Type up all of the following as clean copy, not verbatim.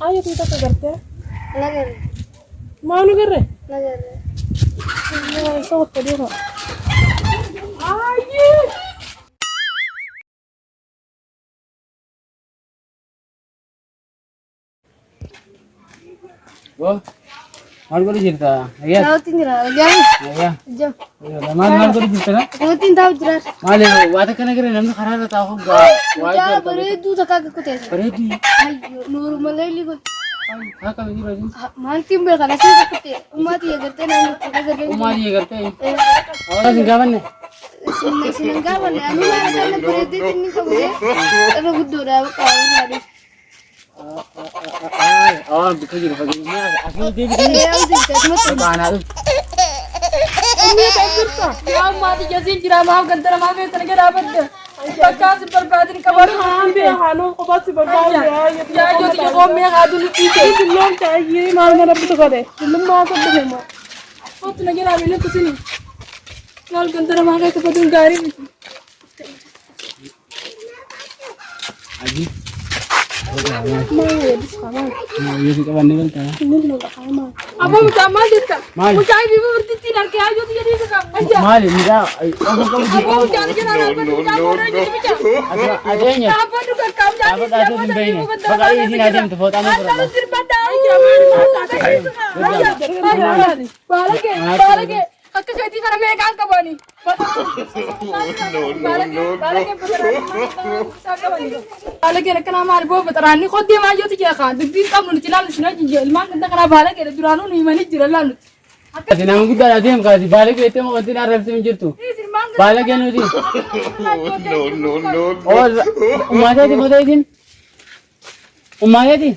Ayo kita ke gerte. Nagar. Mau nu gerte? Nagar. Ya, so tadi kok. Ayo. Wah, malu kali cerita. Iya. Tahu tinggal jangan. Iya. Jom. Iya, malu kali cerita kan? Tahu tahu jelas. Malu, wata kena kira namanya karena tahu gak. Ya boleh itu tak kagak kutes. Beredi. Ayo nur maleli kok. Haka begini baju. Mantim ber kana sih kutes. Umat ya gerte nang gerte. Umar dia kata. Awak singkapan nih. Sinanggawan ya. Anu mana kana beredi ini kamu ya. Ada gudura kawan hadis. Oh, betul jadi begini. Asli dia begini. Ya udah kita Mana tuh? Ini kayak gitu. Ya mati jadi kira mau gantara mau ke tengah dapat deh. Bekas berbadin kabar hambe hanu ko bas berbad ya ya jo ti ko me adu ni ti ke lon ta ye mal mara puto kare lum ma ko de ma o tu na gira mele kuch ni mal gantara ma ka padun gari Aji. ma ye dis ka ma Iya sih kawan nih kan. ni lo ka ma aba uta ma dis ka Mal. utai bi urti ti nar ke ajo ti ye ka aja Mal ini dah. Kamu kamu di. aba uta ni na na pa uta ko na ni bicha Adanya. apa tu kan kam ja Apa ada di sini? Bakal ini ada yang foto anu berapa? Balage akka kati kara me kan ka bani balage rakna mar bo batarani khodi ma joti ke khan din kam nu tilal sina jil ma kan kara balage duranu ni mani jiralan Kasi nang guda na din kasi balik ito mo kantin arap sa minjir tu. Balik yan ulit. Oh, umaya din. Umaya din.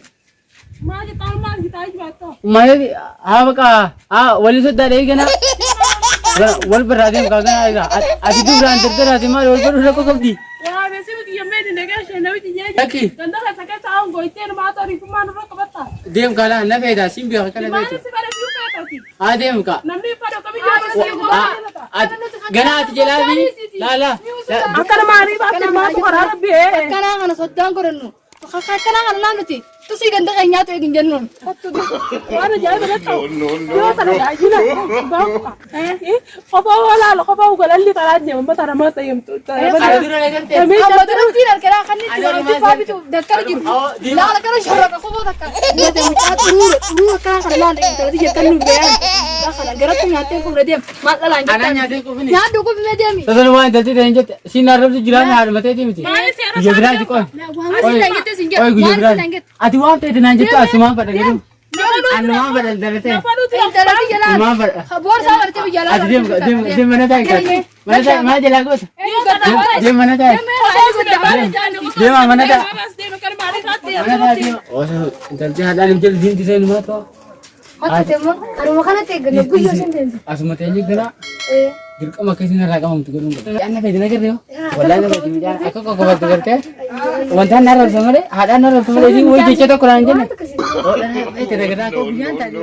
ma je tal ma kita aj baat to Umaya din. Baka. Wali sudda रहेगा ना. वल पर राधे का गाना आएगा. आज तू रान करते राधे मार वल पर उसको कब दी. ya besi uti yemme ne ga shena uti ye Laki. ganda ka saka taun go iten ma to ri kuma no ka bata Dem kala na बेदा सिंबिया कला ma बेचो. se bare biu ka ti Dem का. namni paro kami jo गना आती जला भी. ला. akana mari ba te ma to kara be kana kana soddang korannu. Kana kana nanuti. Tu sih ganda kayaknya tuh ingin jenun. Mana jaya bala tau. Yo tara da jina. Ba ka. Ko ba wala lo ko ba ugalan li tara ne mama tara mata yum tu. Kalau dulu lagi kan. Amma tuh tirar kira kan nih tirar di fabi tuh dakar gitu. Lah kana shara ka ko ba dakar. Dia tuh cat uru kan kana lan itu tadi kan lu be. Lah kana gerak tuh nyate ko dia. Mat lah lanjut. Anaknya dia kok ini. Nyadu ko be dia mi. Terus lumayan jadi ranjat sinar harus jalan hari mati itu mesti. Jebra aja kok. Masih lanjut tuh singgah. Oh, Masih jebra. lanjut. Ati wah teh nanjat tuh asma pada gitu. Anu mah pada dari teh. Tadi jalan. Mah pada. Khabor sabar tuh jalan. Ati dia mana teh kan? Mana jalan gus? Dia mana teh? Dia mana teh? Mana teh? Oh, jadi ada yang jadi di sini mah tuh. Apa tuh mah? Anu makan teh gede gue sendiri. Asma teh ini kena. Dirka makai sini raga mau tuh dulu. Anak teh dengar dia. Walau nggak jadi jalan. Aku kok kabar tuh kerja. Wanita narar sama deh. Ada narar sama deh. Ini wujud cetok kurang aja nih. Oh, dan itu gara-gara aku punya tadi.